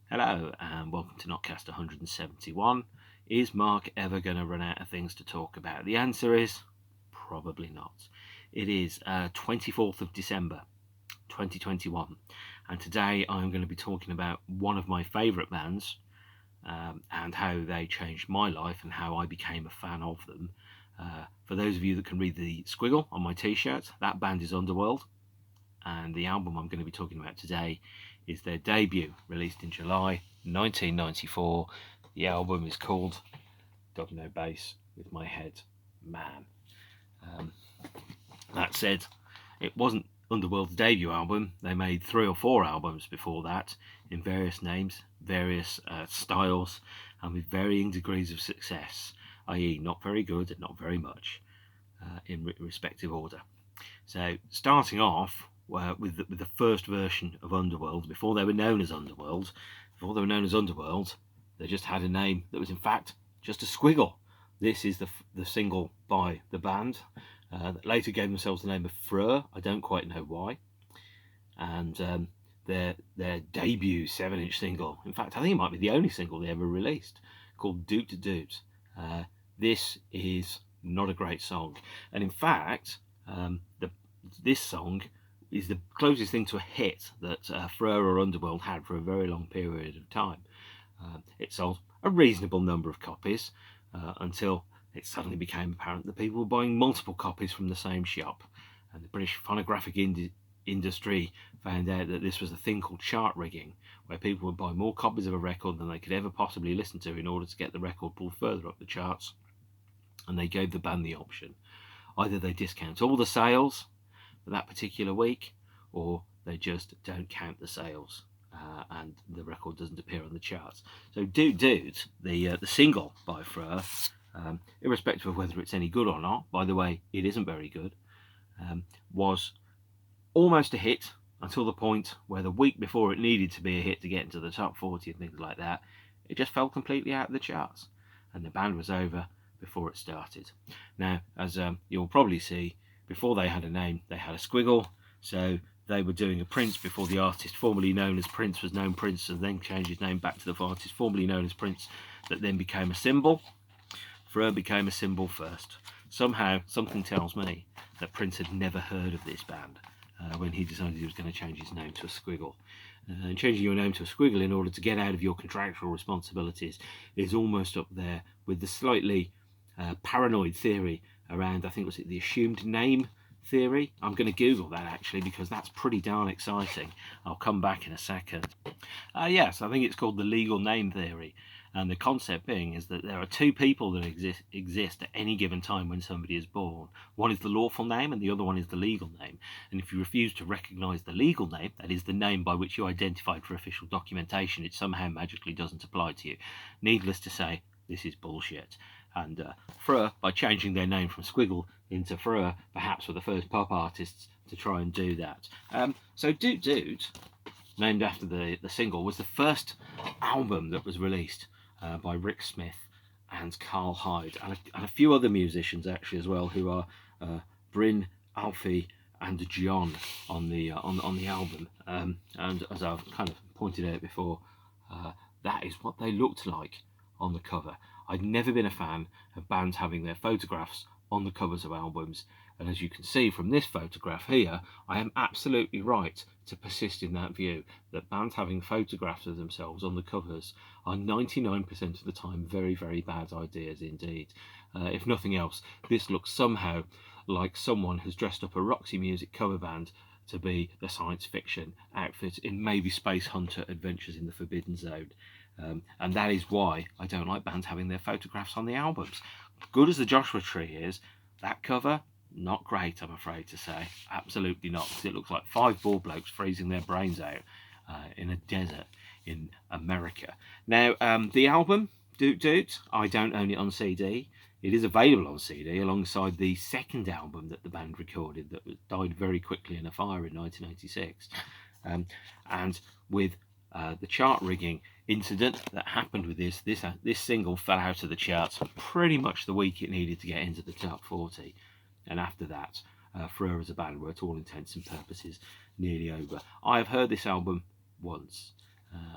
Hello and welcome to Notcast 171. Is Mark ever going to run out of things to talk about? The answer is probably not. It is 24th of December 2021 and today I'm going to be talking about one of my favourite bands and how they changed my life and how I became a fan of them. For those of you that can read the squiggle on my t-shirt, that band is Underworld, and the album I'm going to be talking about today is their debut, released in July 1994. The album is called Domino Bass with My Head Man. That said, it wasn't Underworld's debut album. They made 3 or 4 albums before that in various names, various styles, and with varying degrees of success, i.e. not very good and not very much, in respective order. So starting off with the first version of Underworld, before they were known as Underworld, they just had a name that was in fact just a squiggle. This is the single by the band that later gave themselves the name of Freur. I don't quite know why. And their debut 7-inch single, in fact I think it might be the only single they ever released, called Doot Doot. This is not a great song, and in fact this song is the closest thing to a hit that Freur or Underworld had for a very long period of time. It sold a reasonable number of copies until it suddenly became apparent that people were buying multiple copies from the same shop, and the British phonographic industry found out that this was a thing called chart rigging, where people would buy more copies of a record than they could ever possibly listen to in order to get the record pulled further up the charts. And they gave the band the option: either they discount all the sales for that particular week, or they just don't count the sales and the record doesn't appear on the charts. So Doot Doot, the single by Freur, irrespective of whether it's any good or not, by the way it isn't very good, was almost a hit until the point where the week before it needed to be a hit to get into the top 40 and things like that, it just fell completely out of the charts and the band was over before it started. Now, as you'll probably see, before they had a name, they had a squiggle, so they were doing a Prince before the artist formerly known as Prince was known Prince, and then changed his name back to the artist formerly known as Prince, that then became a symbol. Freur became a symbol first. Somehow, something tells me that Prince had never heard of this band when he decided he was going to change his name to a squiggle. And changing your name to a squiggle in order to get out of your contractual responsibilities is almost up there with the slightly paranoid theory around, I think was it the assumed name theory. I'm going to Google that actually, because that's pretty darn exciting. I'll come back in a second. Yes, I think it's called the legal name theory, and the concept being is that there are 2 people that exist at any given time when somebody is born. One is the lawful name and the other one is the legal name, and if you refuse to recognise the legal name, that is the name by which you identified for official documentation, it somehow magically doesn't apply to you. Needless to say, this is bullshit. And Freur, by changing their name from Squiggle into Freur, perhaps were the first pop artists to try and do that. So Doot Doot, named after the single, was the first album that was released by Rick Smith and Carl Hyde, and a few other musicians actually as well, who are Bryn, Alfie and John on the album. And as I've kind of pointed out before, that is what they looked like on the cover. I'd never been a fan of bands having their photographs on the covers of albums, and as you can see from this photograph here, I am absolutely right to persist in that view, that bands having photographs of themselves on the covers are 99% of the time very, very bad ideas indeed. If nothing else, this looks somehow like someone has dressed up a Roxy Music cover band to be the science fiction outfit in maybe Space Hunter Adventures in the Forbidden Zone. And that is why I don't like bands having their photographs on the albums. Good as the Joshua Tree is, that cover, not great, I'm afraid to say. Absolutely not, because it looks like 5 bald blokes freezing their brains out in a desert in America. Now, the album, Doot Doot, I don't own it on CD. It is available on CD alongside the second album that the band recorded that died very quickly in a fire in 1986. And with the chart rigging incident that happened with this single fell out of the charts pretty much the week it needed to get into the top 40, and after that Freur as a band were, to all intents and purposes, nearly over. I have heard this album once,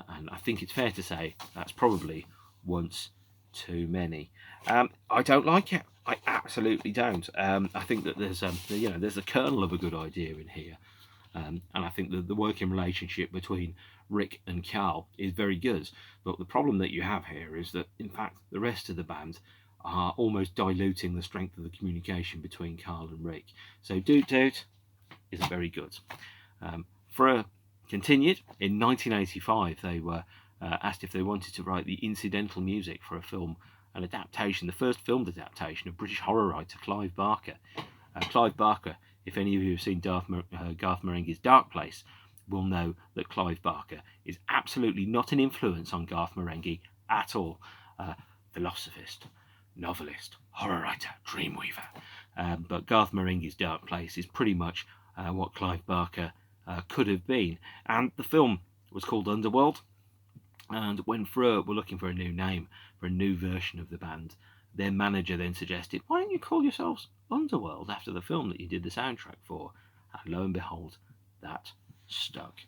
and I think it's fair to say that's probably once too many. I don't like it. I absolutely don't. I think that there's there's a kernel of a good idea in here, and I think that the working relationship between Rick and Carl is very good. But the problem that you have here is that, in fact, the rest of the band are almost diluting the strength of the communication between Carl and Rick. So Doot Doot isn't very good. Freur continued. In 1985, they were asked if they wanted to write the incidental music for a film, an adaptation, the first filmed adaptation of British horror writer Clive Barker. Clive Barker, if any of you have seen Garth Marenghi's Dark Place, will know that Clive Barker is absolutely not an influence on Garth Marenghi at all. Philosophist, novelist, horror writer, dreamweaver. But Garth Marenghi's Dark Place is pretty much what Clive Barker could have been. And the film was called Underworld. And when Freur were looking for a new name, for a new version of the band, their manager then suggested, why don't you call yourselves Underworld after the film that you did the soundtrack for? And lo and behold, that stuck.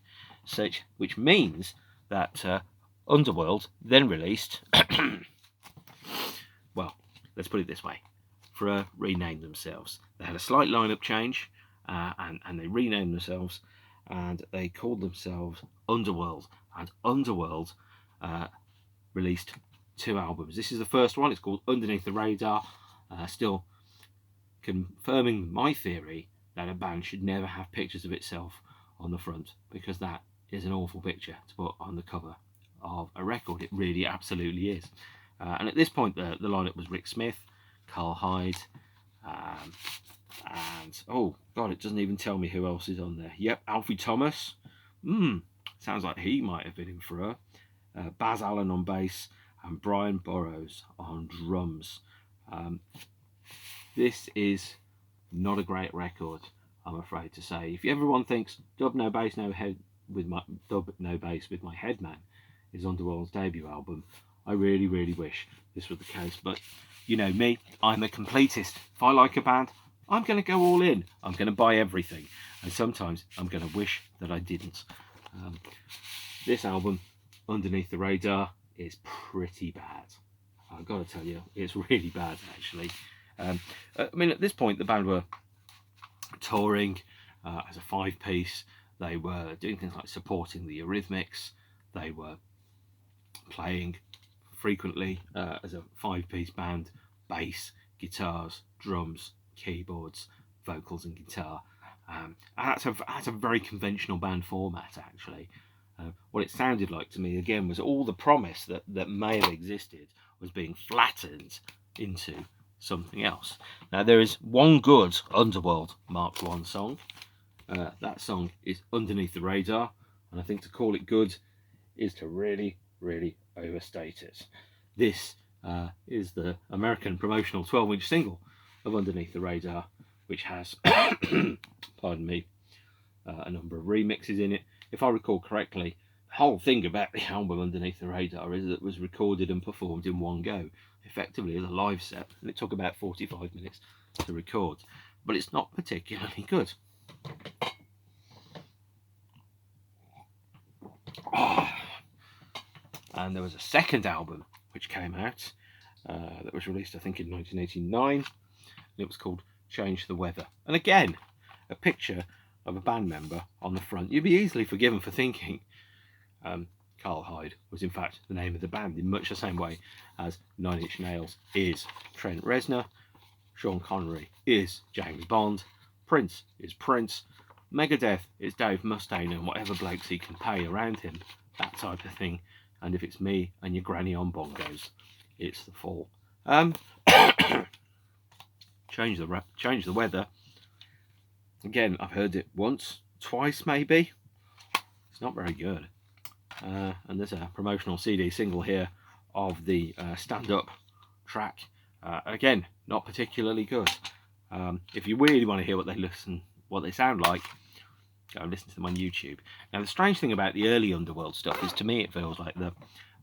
Which means that Underworld then released, well, let's put it this way, Freur renamed themselves. They had a slight lineup change, and they renamed themselves, and they called themselves Underworld. And Underworld released 2 albums. This is the first one. It's called Underneath the Radar, still confirming my theory that a band should never have pictures of itself on the front, because that is an awful picture to put on the cover of a record. It really absolutely is. And at this point, the lineup was Rick Smith, Carl Hyde, and oh god, it doesn't even tell me who else is on there. Yep, Alfie Thomas. Sounds like he might have been in Freur. Baz Allen on bass and Brian Burrows on drums. This is not a great record, I'm afraid to say. If everyone thinks Dub No Bass No Bass with My Headman is Underworld's debut album, I really, really wish this was the case. But you know me, I'm a completist. If I like a band, I'm going to go all in. I'm going to buy everything. And sometimes I'm going to wish that I didn't. This album, Underneath the Radar, is pretty bad. I've got to tell you, it's really bad, actually. I mean, at this point, the band were touring as a 5-piece. They were doing things like supporting the Eurythmics. They were playing frequently as a 5-piece band: bass, guitars, drums, keyboards, vocals and guitar. And that's a very conventional band format, actually. What it sounded like to me, again, was all the promise that may have existed was being flattened into something else. Now, there is one good Underworld Mark I song. That song is Underneath the Radar, and I think to call it good is to really, really overstate it. This is the American promotional 12-inch single of Underneath the Radar, which has, pardon me, a number of remixes in it. If I recall correctly, the whole thing about the album Underneath the Radar is that it was recorded and performed in one go, effectively as a live set, and it took about 45 minutes to record. But it's not particularly good. And there was a second album which came out that was released, I think, in 1989, and it was called Change the Weather. And again, a picture of a band member on the front. You'd be easily forgiven for thinking Carl Hyde was in fact the name of the band, in much the same way as 9 Inch Nails is Trent Reznor, Sean Connery is James Bond, Prince is Prince, Megadeth is Dave Mustaine and whatever blokes he can pay around him, that type of thing. And if it's me and your granny on bongos, it's the Fall. Change the Weather. Again, I've heard it once, twice maybe. It's not very good. And there's a promotional CD single here of the stand-up track. Again, not particularly good. If you really want to hear what they sound like, go and listen to them on YouTube. Now, the strange thing about the early Underworld stuff is, to me, it feels like the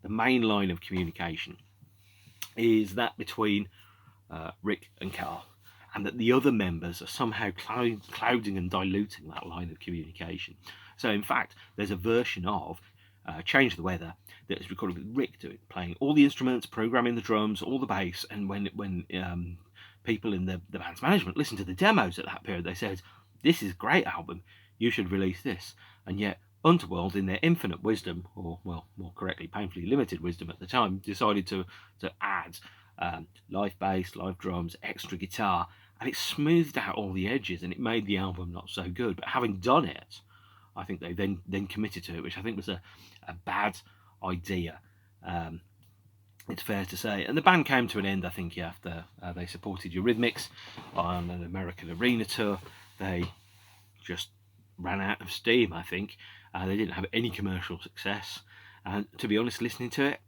main line of communication is that between Rick and Carl, and that the other members are somehow clouding and diluting that line of communication. So, in fact, there's a version of Change the Weather, that was recorded with Rick playing all the instruments, programming the drums, all the bass. And when people in the band's management listened to the demos at that period, they said, "This is a great album, you should release this." And yet Underworld, in their infinite wisdom, or well, more correctly, painfully limited wisdom at the time, decided to add live bass, live drums, extra guitar, and it smoothed out all the edges, and it made the album not so good. But having done it, I think they then committed to it, which I think was a bad idea. It's fair to say. And the band came to an end, I think, after they supported Eurythmics on an American arena tour. They just ran out of steam, I think. They didn't have any commercial success. And to be honest, listening to it,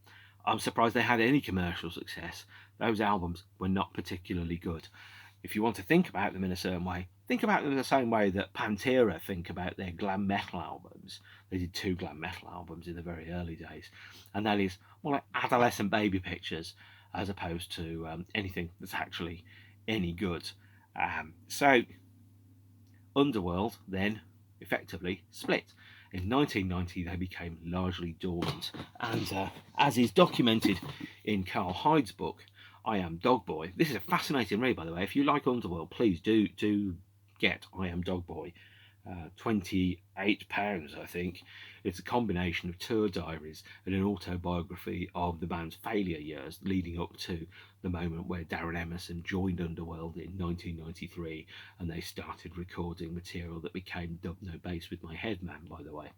I'm surprised they had any commercial success. Those albums were not particularly good. If you want to think about them in a certain way, think about them in the same way that Pantera think about their glam metal albums. They did 2 glam metal albums in the very early days, and that is more like adolescent baby pictures as opposed to anything that's actually any good. So Underworld then effectively split. In 1990 they became largely dormant, and as is documented in Carl Hyde's book I Am Dog Boy. This is a fascinating read, by the way. If you like Underworld, please do get I Am Dog Boy. £28, I think. It's a combination of tour diaries and an autobiography of the band's failure years leading up to the moment where Darren Emerson joined Underworld in 1993, and they started recording material that became Dub No Bass with My Headman, by the way.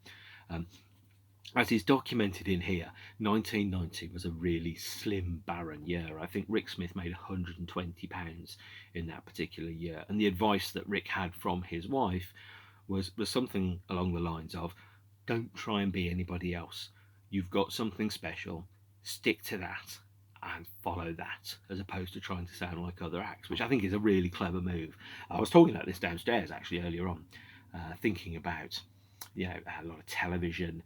As is documented in here, 1990 was a really slim, barren year. I think Rick Smith made £120 in that particular year, and the advice that Rick had from his wife was something along the lines of, don't try and be anybody else. You've got something special, stick to that and follow that, as opposed to trying to sound like other acts, which I think is a really clever move. I was talking about this downstairs actually earlier on, thinking about a lot of television,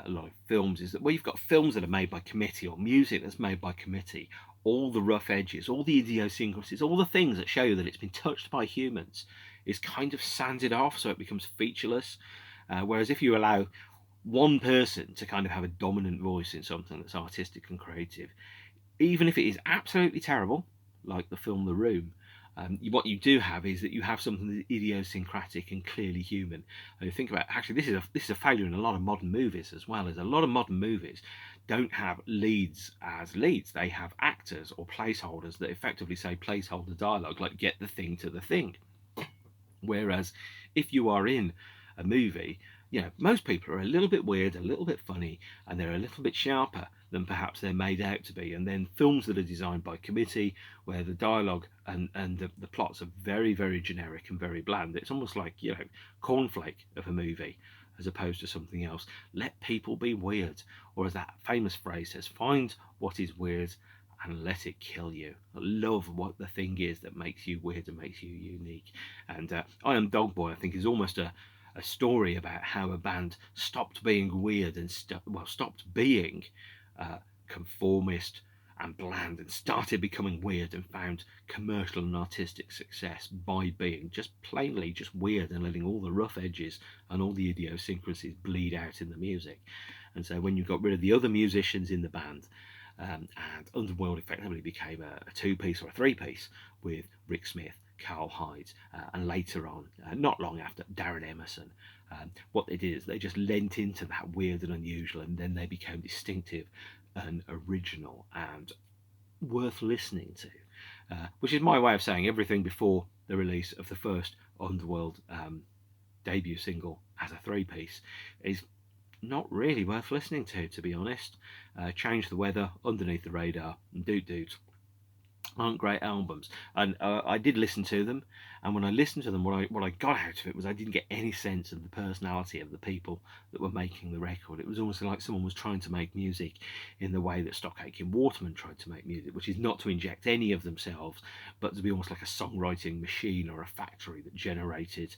a lot of films, is that where you've got films that are made by committee or music that's made by committee, all the rough edges, all the idiosyncrasies, all the things that show you that it's been touched by humans is kind of sanded off so it becomes featureless. Whereas if you allow one person to kind of have a dominant voice in something that's artistic and creative, even if it is absolutely terrible, like the film The Room, what you do have is that you have something that's idiosyncratic and clearly human. And you think about, actually, this is a failure in a lot of modern movies as well. As a lot of modern movies don't have leads as leads. They have actors or placeholders that effectively say placeholder dialogue, like get the thing to the thing. Whereas if you are in a movie, most people are a little bit weird, a little bit funny, and they're a little bit sharper than perhaps they're made out to be. And then films that are designed by committee, where the dialogue and the plots are very, very generic and very bland. It's almost like, cornflake of a movie as opposed to something else. Let people be weird. Or as that famous phrase says, find what is weird and let it kill you. Love what the thing is that makes you weird and makes you unique. And I Am Dog Boy, I think, is almost a story about how a band stopped being weird and stopped being conformist and bland and started becoming weird and found commercial and artistic success by being just plainly just weird and letting all the rough edges and all the idiosyncrasies bleed out in the music. And so when you got rid of the other musicians in the band, and Underworld effectively became a 2-piece or a 3-piece with Rick Smith, Carl Hyde, and later on, not long after, Darren Emerson. What they did is they just lent into that weird and unusual, and then they became distinctive and original and worth listening to, which is my way of saying everything before the release of the first Underworld debut single as a 3-piece is not really worth listening to be honest. Change the Weather, Underneath the Radar, and Doot Doot aren't great albums, and I did listen to them, and when I listened to them, what I got out of it was I didn't get any sense of the personality of the people that were making the record. It was almost like someone was trying to make music in the way that Stock Aitken Waterman tried to make music, which is not to inject any of themselves, but to be almost like a songwriting machine or a factory that generated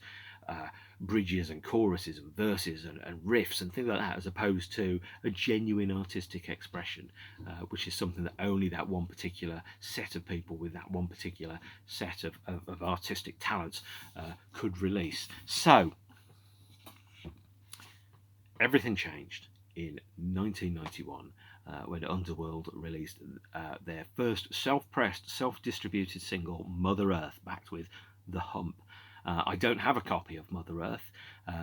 bridges and choruses and verses and riffs and things like that, as opposed to a genuine artistic expression, which is something that only that one particular set of people with that one particular set of artistic talents could release. So everything changed in 1991 when Underworld released their first self-pressed, self-distributed single, Mother Earth, backed with The Hump. I don't have a copy of Mother Earth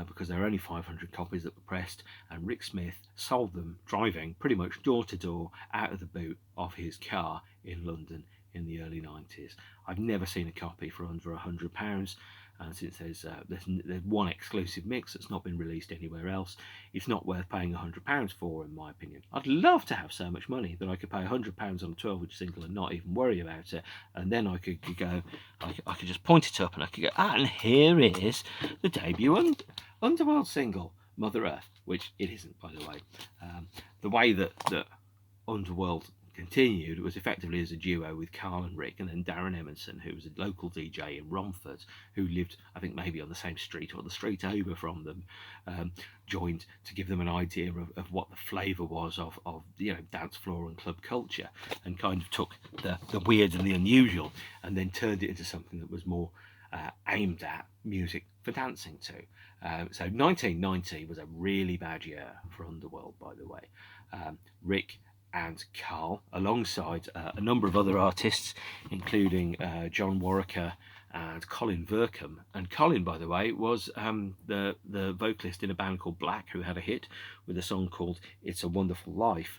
because there are only 500 copies that were pressed, and Rick Smith sold them driving pretty much door to door out of the boot of his car in London in the early 90s. I've never seen a copy for under £100, and since there's one exclusive mix that's not been released anywhere else, it's not worth paying £100 for, in my opinion. I'd love to have so much money that I could pay £100 on a 12-inch single and not even worry about it, and then I could go, I could just point it up and I could go, and here is the debut Underworld single, Mother Earth, which it isn't, by the way. The way that Underworld continued was effectively as a duo with Carl and Rick, and then Darren Emerson, who was a local DJ in Romford, who lived, I think, maybe on the same street or the street over from them, joined to give them an idea of what the flavour was of dance floor and club culture, and kind of took the weird and the unusual and then turned it into something that was more aimed at music for dancing to. So 1990 was a really bad year for Underworld, by the way. Rick and Carl, alongside a number of other artists, including John Warwicker and Colin Vercombe. And Colin, by the way, was the vocalist in a band called Black, who had a hit with a song called It's a Wonderful Life,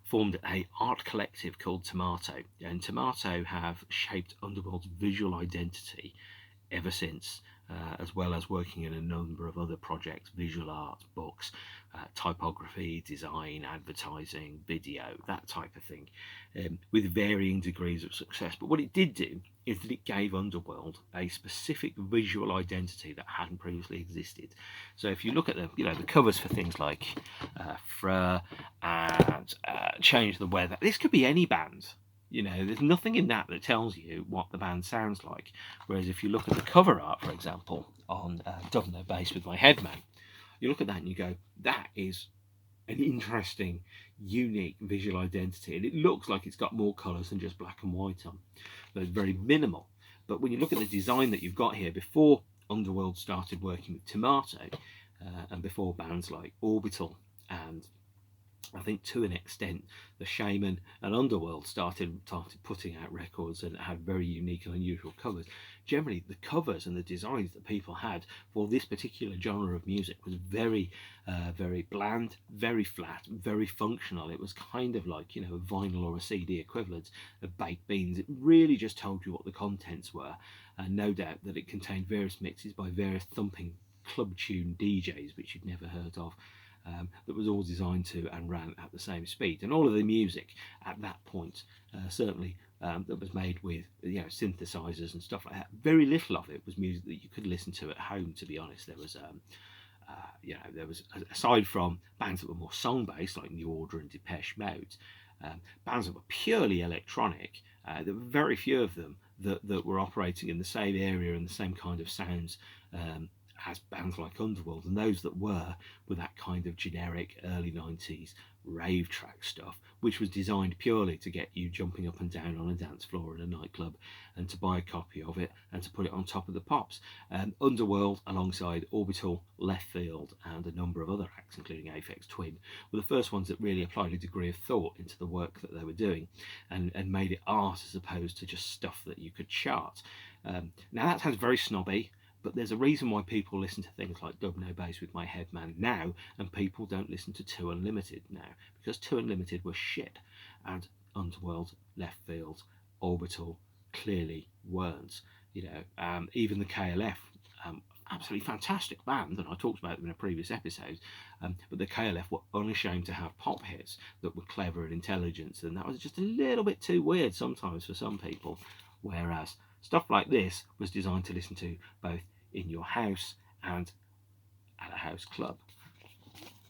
formed a art collective called Tomato. And Tomato have shaped Underworld's visual identity ever since, as well as working in a number of other projects, visual art, books, typography, design, advertising, video, that type of thing, with varying degrees of success. But what it did do is that it gave Underworld a specific visual identity that hadn't previously existed. So if you look at the covers for things like Freur and Change the Weather, this could be any band. There's nothing in that tells you what the band sounds like. Whereas if you look at the cover art, for example, on Domino Bass with My Headman, you look at that and you go, that is an interesting, unique visual identity. And it looks like it's got more colours than just black and white on. But it's very minimal. But when you look at the design that you've got here, before Underworld started working with Tomato, and before bands like Orbital and I think to an extent the Shaman and Underworld started putting out records and had very unique and unusual covers. Generally, the covers and the designs that people had for this particular genre of music was very, very bland, very flat, very functional. It was kind of like, a vinyl or a CD equivalent of baked beans. It really just told you what the contents were, and no doubt that it contained various mixes by various thumping club tune DJs, which you'd never heard of. That was all designed to and ran at the same speed, and all of the music at that point, certainly that was made with synthesizers and stuff like that. Very little of it was music that you could listen to at home. To be honest, there was there was, aside from bands that were more song based like New Order and Depeche Mode, bands that were purely electronic. There were very few of them that were operating in the same area and the same kind of sounds as bands like Underworld, and those that were that kind of generic early 90s rave track stuff, which was designed purely to get you jumping up and down on a dance floor in a nightclub and to buy a copy of it and to put it on top of the pops. Underworld, alongside Orbital, Left Field and a number of other acts, including Aphex Twin, were the first ones that really applied a degree of thought into the work that they were doing and made it art as opposed to just stuff that you could chart. Now that sounds very snobby, but there's a reason why people listen to things like Domino Bass with My Headman now, and people don't listen to Two Unlimited now, because Two Unlimited was shit, and Underworld, Left Field, Orbital clearly weren't. Even the KLF, absolutely fantastic band, and I talked about them in a previous episode, but the KLF were unashamed to have pop hits that were clever and intelligent, and that was just a little bit too weird sometimes for some people, whereas stuff like this was designed to listen to both in your house and at a house club.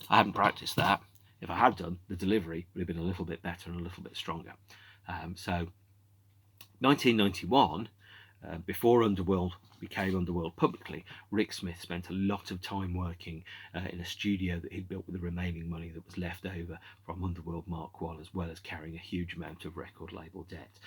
I hadn't practiced that. If I had done, the delivery would have been a little bit better and a little bit stronger. So 1991, before Underworld became Underworld publicly, Rick Smith spent a lot of time working in a studio that he'd built with the remaining money that was left over from Underworld Mark 1, as well as carrying a huge amount of record label debt.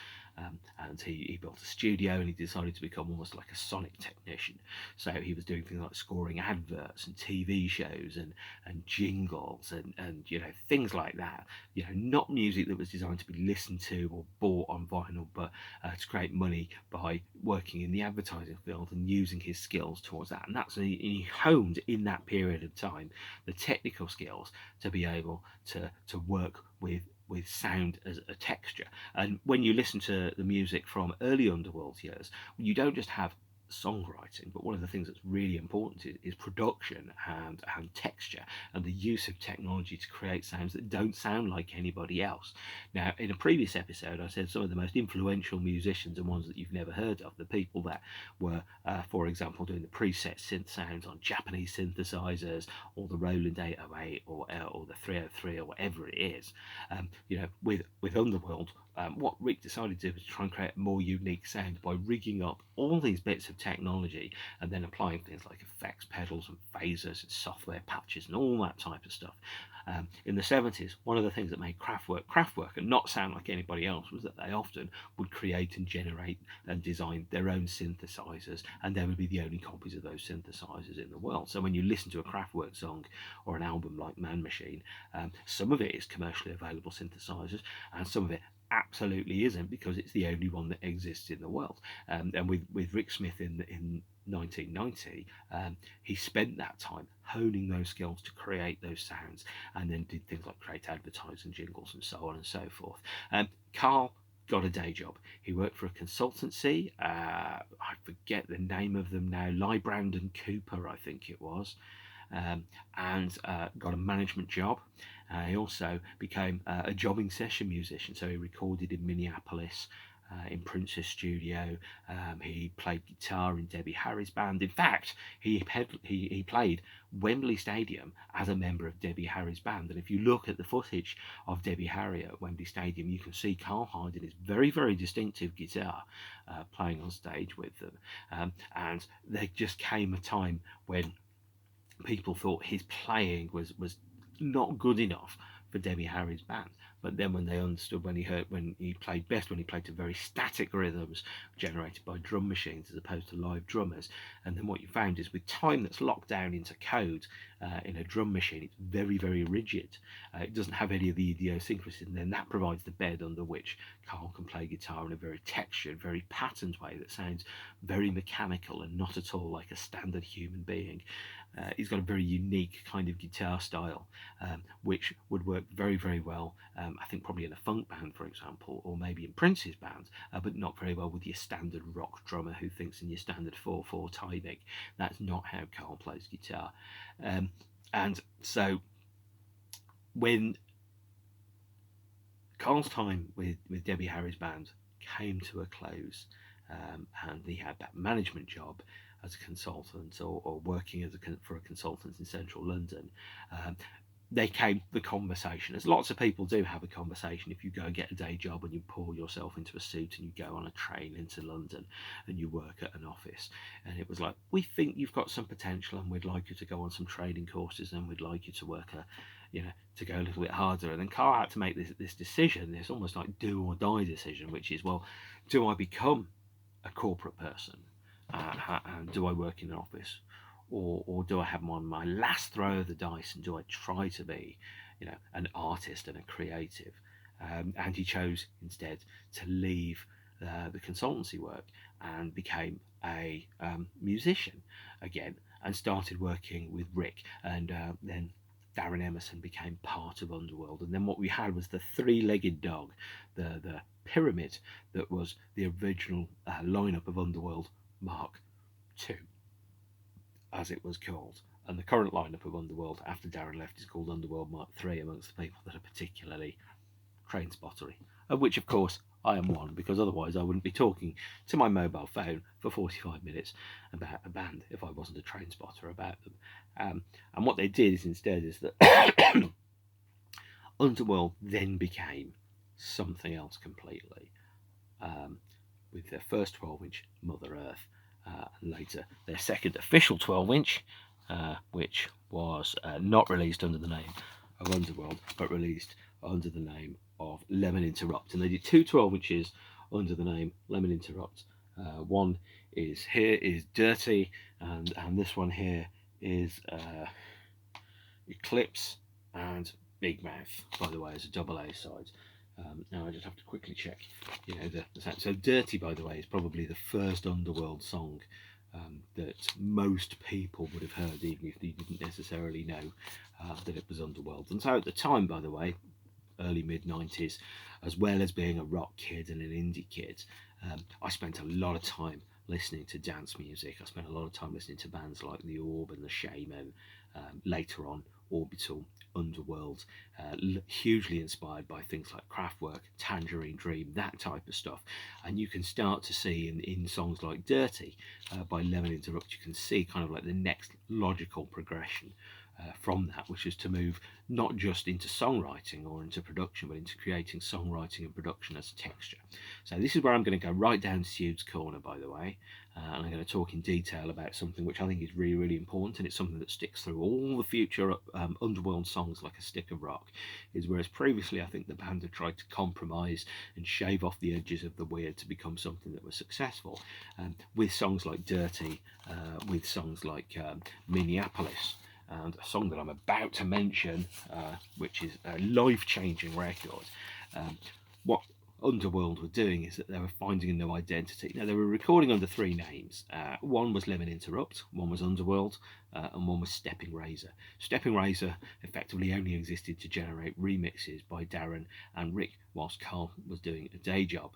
And he built a studio, and he decided to become almost like a sonic technician. So he was doing things like scoring adverts and TV shows and jingles and things like that. Not music that was designed to be listened to or bought on vinyl, but to create money by working in the advertising field and using his skills towards that. And he honed in that period of time the technical skills to be able to work with sound as a texture. And when you listen to the music from early Underworld years, you don't just have songwriting, but one of the things that's really important is production and texture, and the use of technology to create sounds that don't sound like anybody else. Now, in a previous episode, I said some of the most influential musicians and ones that you've never heard of, the people that were, for example, doing the preset synth sounds on Japanese synthesizers, or the Roland 808, or the 303, or whatever it is. With Underworld, what Rick decided to do was try and create a more unique sound by rigging up all these bits of technology and then applying things like effects pedals and phasers and software patches and all that type of stuff. In the 70s, one of the things that made Kraftwerk and not sound like anybody else was that they often would create and generate and design their own synthesizers, and they would be the only copies of those synthesizers in the world. So when you listen to a Kraftwerk song or an album like Man Machine, some of it is commercially available synthesizers, and some of it absolutely isn't, because it's the only one that exists in the world. And with Rick Smith in 1990, he spent that time honing those skills to create those sounds, and then did things like create advertising jingles and so on and so forth. Carl got a day job. He worked for a consultancy. I forget the name of them now. Lybrand and Cooper, I think it was. And got a management job. He also became a jobbing session musician, so he recorded in Minneapolis, in Prince's studio. He played guitar in Debbie Harry's band. In fact, he played Wembley Stadium as a member of Debbie Harry's band. And if you look at the footage of Debbie Harry at Wembley Stadium, you can see Carl hiding his very, very distinctive guitar playing on stage with them. And there just came a time when people thought his playing was not good enough for Debbie Harry's band. But then when they understood, when he played best, when he played to very static rhythms generated by drum machines as opposed to live drummers, and then what you found is with time that's locked down into code in a drum machine, it's very, very rigid. It doesn't have any of the idiosyncrasies, and then that provides the bed under which Carl can play guitar in a very textured, very patterned way that sounds very mechanical and not at all like a standard human being. He's got a very unique kind of guitar style, which would work very, very well, I think probably in a funk band, for example, or maybe in Prince's band, but not very well with your standard rock drummer who thinks in your standard 4/4 timing. That's not how Carl plays guitar. And so when Carl's time with Debbie Harry's band came to a close, and he had that management job as a consultant, or working for a consultant in central London, they came the conversation, as lots of people do have a conversation if you go and get a day job and you pour yourself into a suit and you go on a train into London and you work at an office. And it was like, we think you've got some potential and we'd like you to go on some training courses and we'd like you to work to go a little bit harder. And then Carl had to make this decision, this almost like do or die decision, which is, well, do I become a corporate person? And do I work in an office, or do I have my last throw of the dice, and do I try to be, an artist and a creative? And he chose instead to leave the consultancy work and became a musician again, and started working with Rick, and then Darren Emerson became part of Underworld. And then what we had was the three-legged dog, the pyramid that was the original lineup of Underworld Mark II, as it was called. And the current lineup of Underworld after Darren left is called Underworld Mark III, amongst the people that are particularly train spottery, of which of course I am one, because otherwise I wouldn't be talking to my mobile phone for 45 minutes about a band if I wasn't a train spotter about them. And what they did is that Underworld then became something else completely, with their first 12-inch Mother Earth, and later their second official 12-inch, which was not released under the name of Underworld, but released under the name of Lemon Interrupt. And they did two 12-inches under the name Lemon Interrupt. One is Dirty, and this one here is Eclipse and Big Mouth, by the way, as a double A side. Now I just have to quickly check, the sound. So Dirty, by the way, is probably the first Underworld song that most people would have heard, even if they didn't necessarily know that it was Underworld. And so at the time, by the way, early mid-90s, as well as being a rock kid and an indie kid, I spent a lot of time listening to dance music. I spent a lot of time listening to bands like The Orb and The Shaman, later on Orbital, Underworld, hugely inspired by things like Kraftwerk, Tangerine Dream, that type of stuff. And you can start to see in songs like Dirty by Lemon Interrupt, you can see kind of like the next logical progression from that, which is to move not just into songwriting or into production, but into creating songwriting and production as a texture. So this is where I'm going to go right down to Jude's corner, by the way, and I'm going to talk in detail about something which I think is really, really important, and it's something that sticks through all the future Underworld songs like a stick of rock, is whereas previously I think the band had tried to compromise and shave off the edges of the weird to become something that was successful, with songs like Dirty, with songs like Minneapolis, and a song that I'm about to mention, which is a life-changing record. What Underworld were doing is that they were finding a new identity. Now, they were recording under three names. One was Lemon Interrupt, one was Underworld, and one was Stepping Razor. Stepping Razor effectively only existed to generate remixes by Darren and Rick, whilst Carl was doing a day job.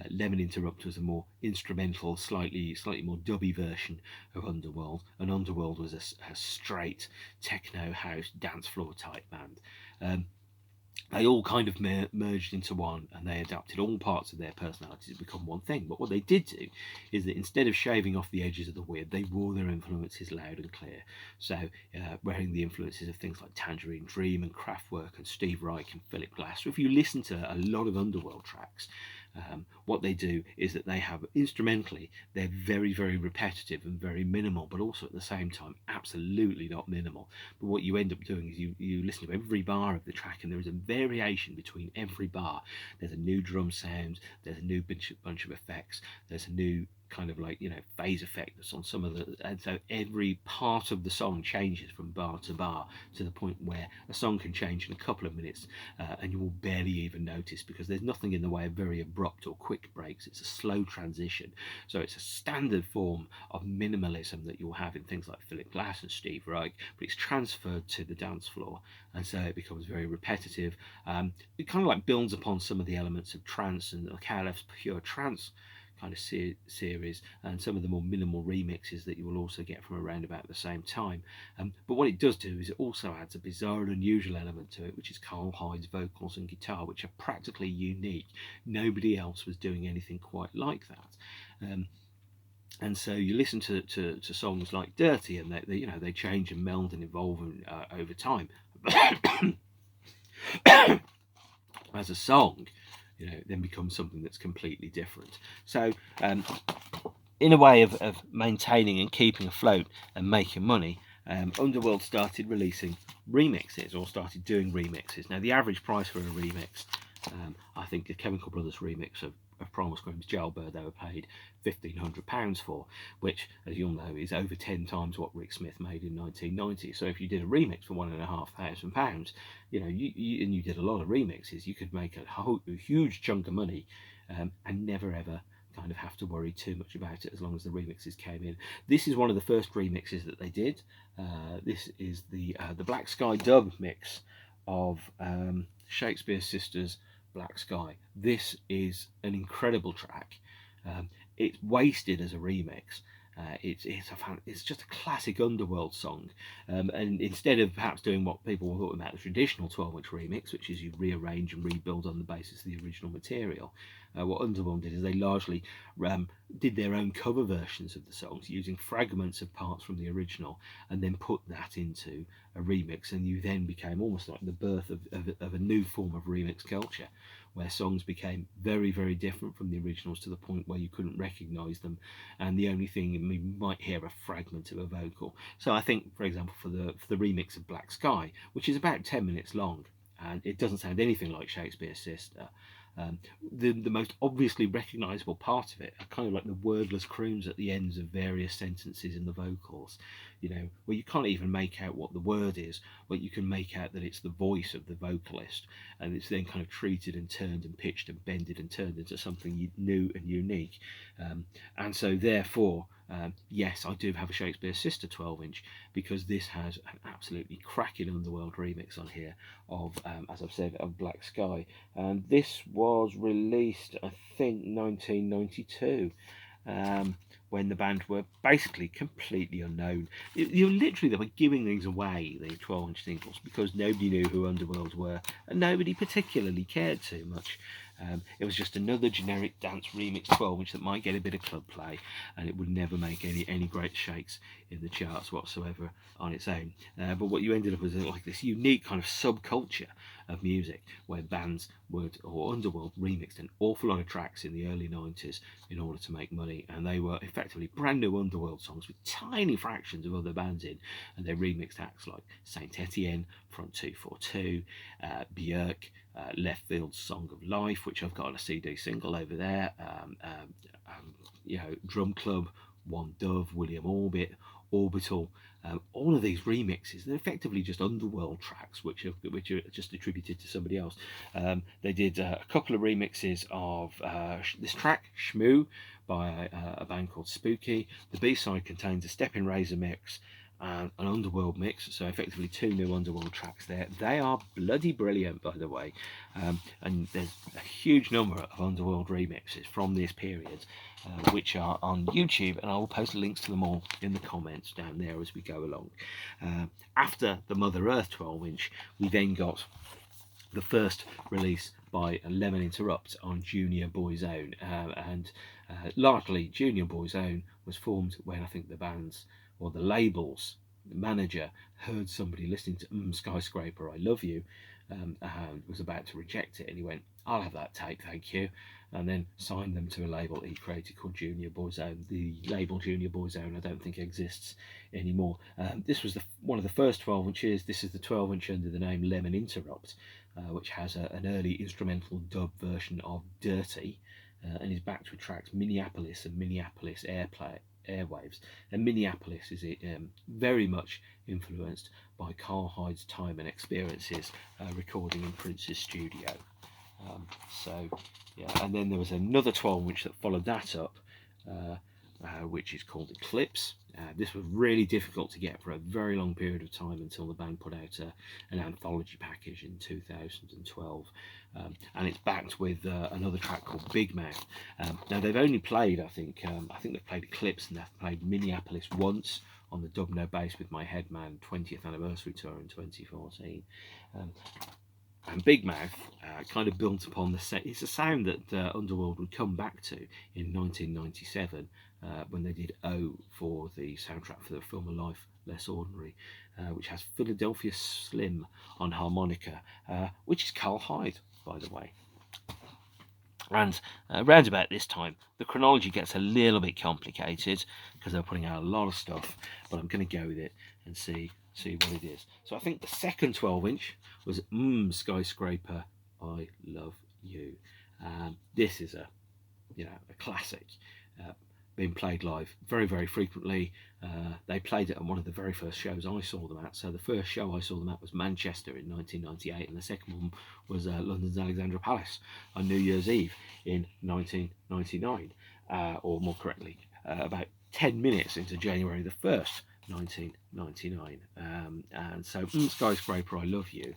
Lemon Interrupt was a more instrumental, slightly more dubby version of Underworld, and Underworld was a straight techno house dance floor type band. They all kind of merged into one, and they adapted all parts of their personalities to become one thing. But what they did do is that instead of shaving off the edges of the weird, they wore their influences loud and clear. So wearing the influences of things like Tangerine Dream and Kraftwerk and Steve Reich and Philip Glass. So if you listen to a lot of Underworld tracks, what they do is that they have instrumentally, they're very, very repetitive and very minimal, but also at the same time absolutely not minimal. But what you end up doing is you listen to every bar of the track, and there is a variation between every bar. There's a new drum sound, there's a new bunch of effects, there's a new kind of like phase effect that's on some of the, and so every part of the song changes from bar to bar, to the point where a song can change in a couple of minutes and you will barely even notice, because there's nothing in the way of very abrupt or quick breaks. It's a slow transition. So it's a standard form of minimalism that you'll have in things like Philip Glass and Steve Reich, but it's transferred to the dance floor, and so it becomes very repetitive. It kind of like builds upon some of the elements of trance and Calef's pure trance kind of series, and some of the more minimal remixes that you will also get from around about the same time. But what it does do is it also adds a bizarre and unusual element to it, which is Carl Hyde's vocals and guitar, which are practically unique. Nobody else was doing anything quite like that. And so you listen to songs like Dirty, and they change and meld and evolve over time. As a song, then becomes something that's completely different. So in a way of maintaining and keeping afloat and making money, Underworld started releasing remixes, or started doing remixes. Now, the average price for a remix, I think the Chemical Brothers remix of Primal Scream's Jailbird, they were paid £1,500 for, which, as you'll know, is over 10 times what Rick Smith made in 1990. So if you did a remix for £1,500, and you did a lot of remixes, you could make a huge chunk of money, and never ever kind of have to worry too much about it, as long as the remixes came in. This is one of the first remixes that they did. This is the Black Sky dub mix of Shakespeare Sisters' Black Sky. This is an incredible track. It's wasted as a remix. It's just a classic Underworld song, and instead of perhaps doing what people were talking about, the traditional 12-inch remix, which is you rearrange and rebuild on the basis of the original material, what Underworld did is they largely did their own cover versions of the songs, using fragments of parts from the original, and then put that into a remix, and you then became almost like the birth of a new form of remix culture, where songs became very, very different from the originals to the point where you couldn't recognise them, and the only thing you might hear a fragment of a vocal. So I think, for example, for the remix of Black Sky, which is about 10 minutes long, and it doesn't sound anything like Shakespeare's Sister. The most obviously recognisable part of it are kind of like the wordless croons at the ends of various sentences in the vocals, you know, where you can't even make out what the word is, but you can make out that it's the voice of the vocalist, and it's then kind of treated and turned and pitched and bended and turned into something new and unique. And so therefore, yes, I do have a Shakespeare's Sister 12-inch, because this has an absolutely cracking Underworld remix on here of, as I've said, of Black Sky. And this was released, I think, 1992, when the band were basically completely unknown. You literally, they were giving things away, the 12-inch singles, because nobody knew who Underworld were, and nobody particularly cared too much. It was just another generic dance remix 12-inch that might get a bit of club play, and it would never make any great shakes in the charts whatsoever on its own. But what you ended up with was like this unique kind of subculture of music, where bands would, or Underworld, remixed an awful lot of tracks in the early 90s in order to make money, and they were effectively brand new Underworld songs with tiny fractions of other bands in, and they remixed acts like Saint Etienne, Front 242, Björk, Left Field's Song of Life, which I've got on a CD single over there, you know, Drum Club, One Dove, William Orbit, Orbital. All of these remixes, they're effectively just Underworld tracks which are just attributed to somebody else. They did a couple of remixes of this track, Shmoo, by a band called Spooky. The B-side contains a Steppin' Razor mix and an Underworld mix, so effectively two new Underworld tracks there. They are bloody brilliant, by the way, and there's a huge number of Underworld remixes from this period, which are on YouTube, and I will post links to them all in the comments down there as we go along. After the Mother Earth 12-inch, we then got the first release by Lemon Interrupt on Junior Boy's Own, and largely Junior Boy's Own was formed when I think the bands, or the label's manager, heard somebody listening to Skyscraper, I Love You, and was about to reject it, and he went, I'll have that tape, thank you, and then signed them to a label he created called Junior Boy's Own. The label Junior Boy's Own I don't think exists anymore. This was one of the first 12-inches. This is the 12-inch under the name Lemon Interrupt, which has an early instrumental dub version of Dirty, and is backed with tracks Minneapolis and Minneapolis Airwaves. And Minneapolis is very much influenced by Carl Hyde's time and experiences recording in Prince's studio. So yeah, and then there was another 12-inch that followed that up, which is called Eclipse. This was really difficult to get for a very long period of time until the band put out an anthology package in 2012, and it's backed with another track called Big Mouth. Now they've only played, I think they've played Eclipse, and they've played Minneapolis once on the Dub No Bass with My Headman 20th anniversary tour in 2014. And Big Mouth kind of built upon it's a sound that Underworld would come back to in 1997 when they did O for the soundtrack for the film A Life Less Ordinary, which has Philadelphia Slim on harmonica, which is Carl Hyde, by the way. And around about this time, the chronology gets a little bit complicated because they're putting out a lot of stuff, but I'm going to go with it and see what it is. So I think the second 12-inch was Skyscraper, I Love You. This is a classic, being played live very, very frequently. They played it on one of the very first shows I saw them at. So the first show I saw them at was Manchester in 1998, and the second one was London's Alexandra Palace on New Year's Eve in 1999, or more correctly, about 10 minutes into January the 1st, 1999. And so Skyscraper, I Love You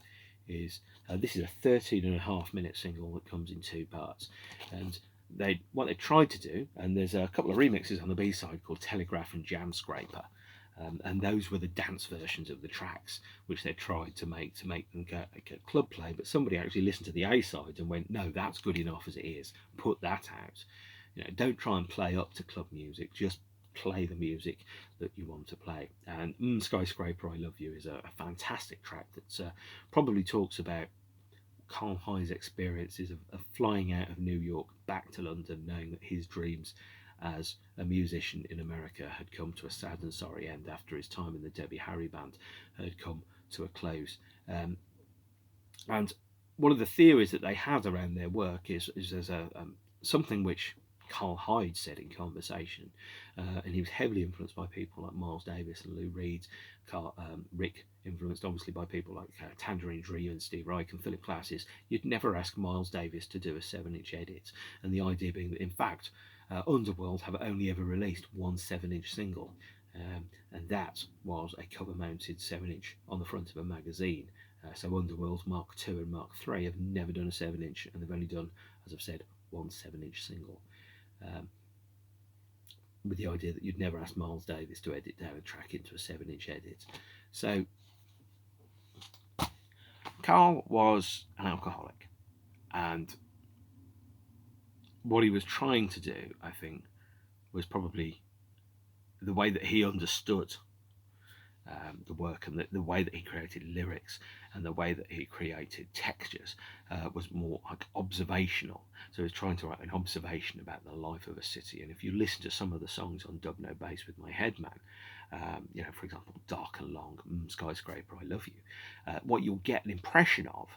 is this is a 13.5-minute single that comes in two parts, and what they tried to do, and there's a couple of remixes on the B-side called Telegraph and Jam Scraper, and those were the dance versions of the tracks which they tried to make them get club play, but somebody actually listened to the A-side and went, no, that's good enough as it is, put that out, don't try and play up to club music, just play the music that you want to play. And Skyscraper, I Love You is a fantastic track that probably talks about Carl High's experiences of flying out of New York back to London, knowing that his dreams as a musician in America had come to a sad and sorry end after his time in the Debbie Harry band had come to a close. And one of the theories that they had around their work is there's something which Carl Hyde said in conversation, and he was heavily influenced by people like Miles Davis and Lou Reed. Rick influenced obviously by people like Tangerine Dream and Steve Reich and Philip Glass. Is you'd never ask Miles Davis to do a 7-inch edit, and the idea being that in fact Underworld have only ever released one 7-inch single, and that was a cover-mounted 7-inch on the front of a magazine. So Underworld Mark II and Mark III have never done a 7-inch, and they've only done, as I've said, one 7-inch single. With the idea that you'd never ask Miles Davis to edit down a track into a 7-inch edit. So Carl was an alcoholic, and what he was trying to do, I think, was probably the way that he understood the work, and the way that he created lyrics and the way that he created textures was more like observational. So he was trying to write an observation about the life of a city. And if you listen to some of the songs on Dub No Bass with My Headman, for example, Dark and Long, Skyscraper, I Love You, what you'll get an impression of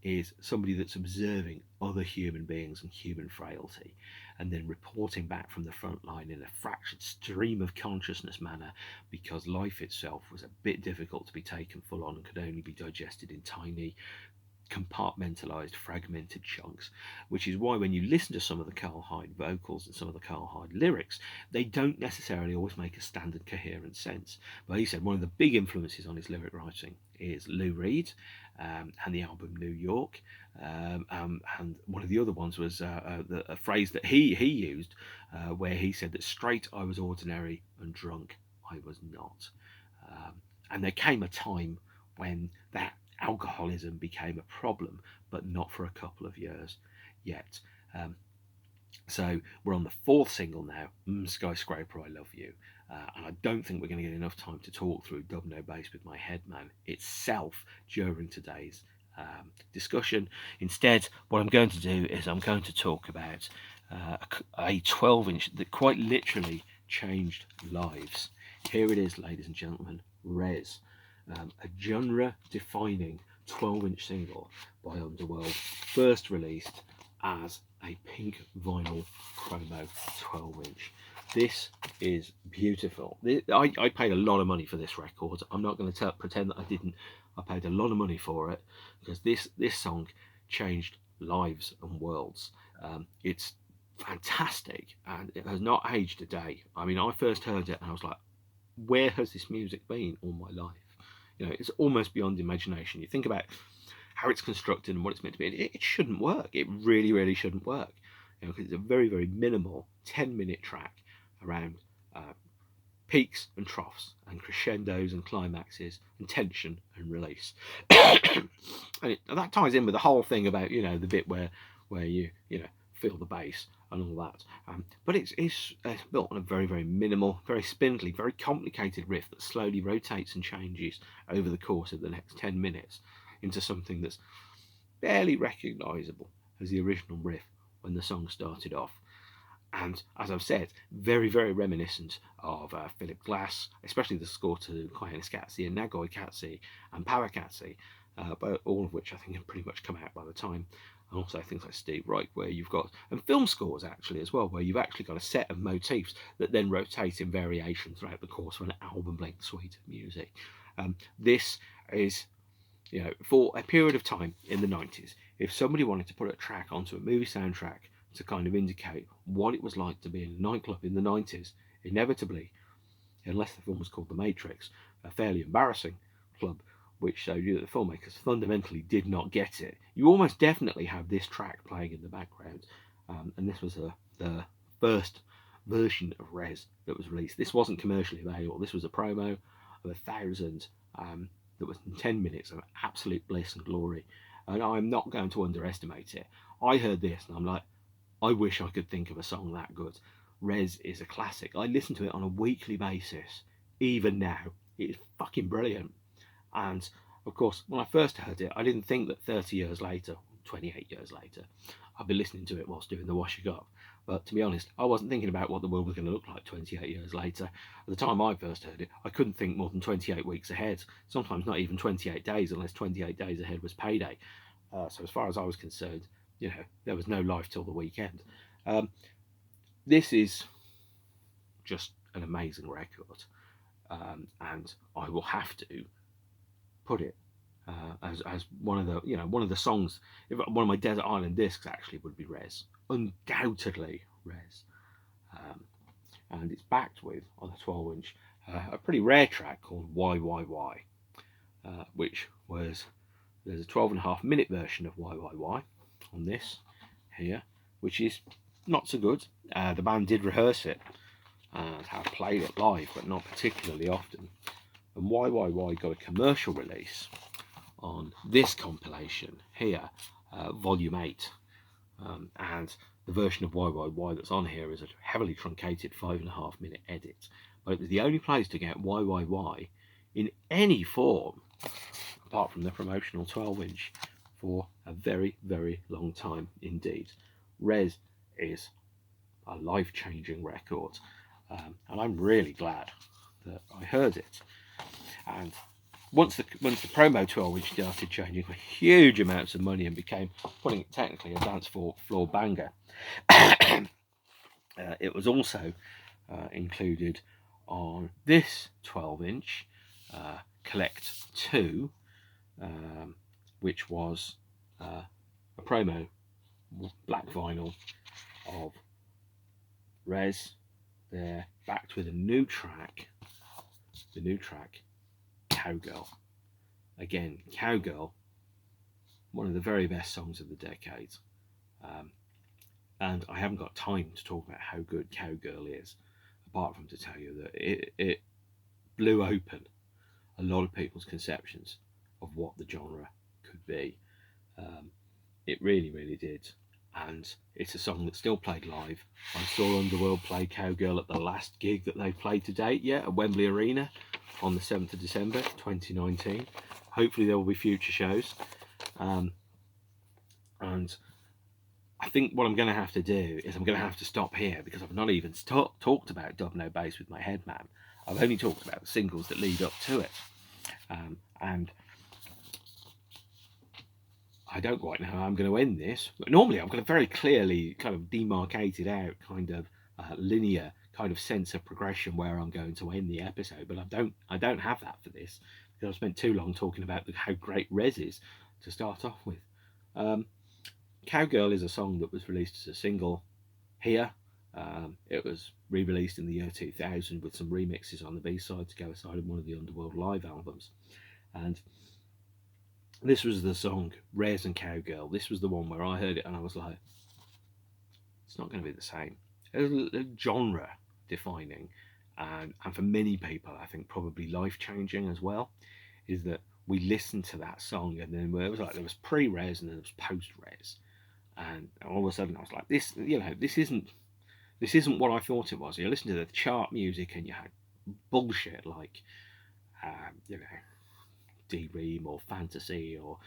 is somebody that's observing other human beings and human frailty, and then reporting back from the front line in a fractured stream of consciousness manner, because life itself was a bit difficult to be taken full on and could only be digested in tiny, compartmentalized, fragmented chunks. Which is why when you listen to some of the Carl Hyde vocals and some of the Carl Hyde lyrics, they don't necessarily always make a standard coherent sense. But he said one of the big influences on his lyric writing is Lou Reed and the album New York, and one of the other ones was a phrase that he used where he said that straight I was ordinary and drunk I was not. And there came a time when that alcoholism became a problem, but not for a couple of years yet. So we're on the 4th single now, Skyscraper, I Love You. And I don't think we're going to get enough time to talk through Dub No Bass with My Headman itself during today's discussion. Instead, what I'm going to do is I'm going to talk about a 12-inch that quite literally changed lives. Here it is, ladies and gentlemen, Res, a genre-defining 12-inch single by Underworld, first released as a pink vinyl chromo 12-inch. This is beautiful. I paid a lot of money for this record. I'm not going to pretend that I didn't. I paid a lot of money for it because this song changed lives and worlds. It's fantastic, and it has not aged a day. I mean, I first heard it and I was like, where has this music been all my life? It's almost beyond imagination. You think about how it's constructed and what it's meant to be. It shouldn't work. It really, really shouldn't work. Because it's a very, very minimal 10-minute track around peaks and troughs and crescendos and climaxes and tension and release. And that ties in with the whole thing about the bit where you feel the bass and all that. But it's built on a very, very minimal, very spindly, very complicated riff that slowly rotates and changes over the course of the next 10 minutes into something that's barely recognisable as the original riff when the song started off. And as I've said, very, very reminiscent of Philip Glass, especially the score to Koyanis Katsi and Nagoi Katsi and Power Katsi, but all of which I think have pretty much come out by the time. And also things like Steve Reich, where you've got, and film scores actually as well, where you've actually got a set of motifs that then rotate in variation throughout the course of an album-length suite of music. This is, for a period of time in the 90s, if somebody wanted to put a track onto a movie soundtrack to kind of indicate what it was like to be in a nightclub in the 90s, inevitably, unless the film was called The Matrix, a fairly embarrassing club, which showed you that the filmmakers fundamentally did not get it, you almost definitely have this track playing in the background. And this was the first version of Res that was released. This wasn't commercially available. This was a promo of 1,000 that was 10 minutes of absolute bliss and glory. And I'm not going to underestimate it. I heard this and I'm like, I wish I could think of a song that good. Res is a classic. I listen to it on a weekly basis, even now. It is fucking brilliant. And of course, when I first heard it, I didn't think that 30 years later, 28 years later, I'd be listening to it whilst doing the washing up. But to be honest, I wasn't thinking about what the world was going to look like 28 years later. At the time I first heard it, I couldn't think more than 28 weeks ahead. Sometimes not even 28 days, unless 28 days ahead was payday. So as far as I was concerned, there was no life till the weekend. This is just an amazing record, and I will have to put it as one of the songs. One of my desert island discs actually would be Res, undoubtedly Res, and it's backed with, on a 12-inch, a pretty rare track called Why, which was, there's a 12.5-minute version of Why on this here, which is not so good. The band did rehearse it and have played it live, but not particularly often. And Why got a commercial release on this compilation here, Volume 8, and the version of Why that's on here is a heavily truncated 5.5-minute edit, but it was the only place to get Why in any form apart from the promotional 12-inch for a very, very long time indeed. Res is a life-changing record, and I'm really glad that I heard it. And once the promo 12-inch started changing for huge amounts of money and became, putting it technically, a dance floor banger, it was also included on this 12-inch Collect 2, which was a promo black vinyl of Res there, backed with a new track, Cowgirl. Again, Cowgirl, one of the very best songs of the decade. And I haven't got time to talk about how good Cowgirl is, apart from to tell you that it blew open a lot of people's conceptions of what the genre could be. It really, really did. And it's a song that's still played live. I saw Underworld play Cowgirl at the last gig that they played to date, at Wembley Arena on the 7th of December 2019. Hopefully there will be future shows. And I think what I'm going to have to do is I'm going to have to stop here, because I've not even talked about Dub No Bass with My Head Man. I've only talked about the singles that lead up to it. And I don't quite know how I'm going to end this. Normally I've got a very clearly kind of demarcated out kind of linear kind of sense of progression where I'm going to end the episode, but I don't have that for this, because I've spent too long talking about how great Res is to start off with. Cowgirl is a song that was released as a single here. It was re-released in the year 2000 with some remixes on the B-side to go aside on one of the Underworld live albums. And this was the song Res and Cowgirl. This was the one where I heard it and I was like, it's not going to be the same. It was a genre defining, and for many people I think probably life changing as well, is that we listened to that song and then it was like there was pre-Res and then there was post-Res, and all of a sudden I was like, this isn't what I thought it was. You listen to the chart music and you had bullshit like D-Ream or Fantasy or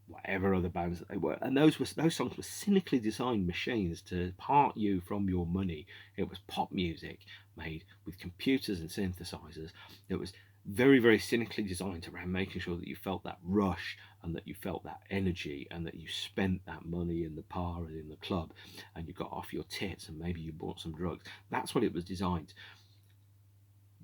whatever other bands that they were, and those songs were cynically designed machines to part you from your money. It was pop music made with computers and synthesizers. It was very, very cynically designed around making sure that you felt that rush and that you felt that energy and that you spent that money in the bar and in the club and you got off your tits and maybe you bought some drugs. That's what it was designed.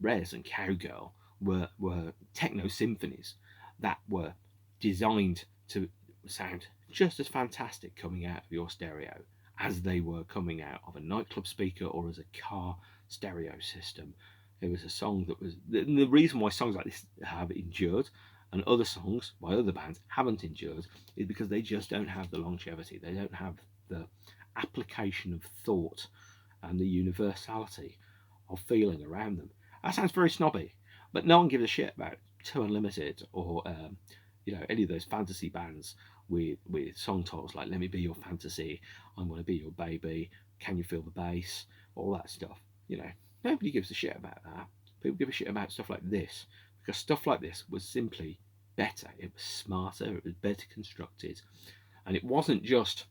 Res and Cowgirl were techno symphonies that were designed to sound just as fantastic coming out of your stereo as they were coming out of a nightclub speaker or as a car stereo system. It was a song that was the reason why songs like this have endured and other songs by other bands haven't endured is because they just don't have the longevity. They don't have the application of thought and the universality of feeling around them. That sounds very snobby, but no one gives a shit about Two Unlimited or any of those fantasy bands with song titles like Let Me Be Your Fantasy, I'm Gonna Be Your Baby, Can You Feel the Bass, all that stuff. You know, nobody gives a shit about that. People give a shit about stuff like this, because stuff like this was simply better. It was smarter, it was better constructed, and it wasn't just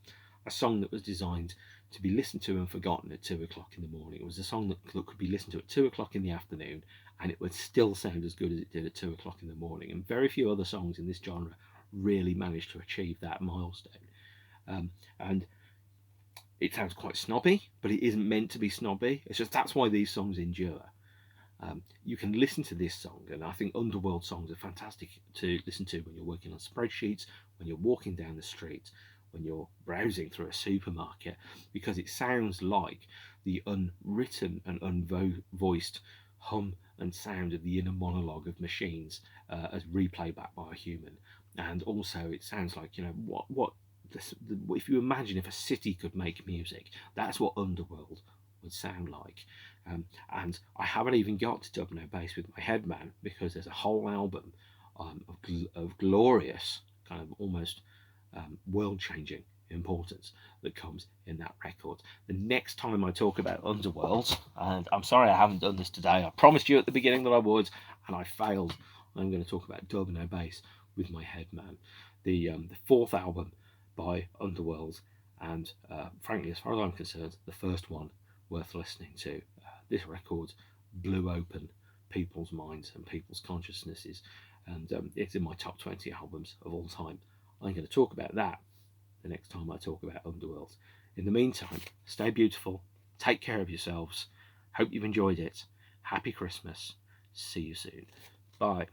a song that was designed to be listened to and forgotten at 2 o'clock in the morning. It was a song that could be listened to at 2 o'clock in the afternoon, and it would still sound as good as it did at 2 o'clock in the morning. And very few other songs in this genre really managed to achieve that milestone. And it sounds quite snobby, but it isn't meant to be snobby. It's just that's why these songs endure. You can listen to this song, and I think Underworld songs are fantastic to listen to when you're working on spreadsheets, when you're walking down the street, when you're browsing through a supermarket, because it sounds like the unwritten and unvoiced hum and sound of the inner monologue of machines as replayed back by a human. And also it sounds like, you know, if you imagine if a city could make music, that's what Underworld would sound like. And I haven't even got to Dub No Bass with my Headman, because there's a whole album of glorious, kind of almost world-changing importance that comes in that record. The next time I talk about Underworld, and I'm sorry I haven't done this today, I promised you at the beginning that I would, and I failed. I'm going to talk about Dub No Bass with my Headman, the fourth album by Underworld, and frankly, as far as I'm concerned, the first one worth listening to. This record blew open people's minds and people's consciousnesses, and it's in my top 20 albums of all time. I'm going to talk about that the next time I talk about Underworld. In the meantime, stay beautiful, take care of yourselves, hope you've enjoyed it, happy Christmas, see you soon, bye.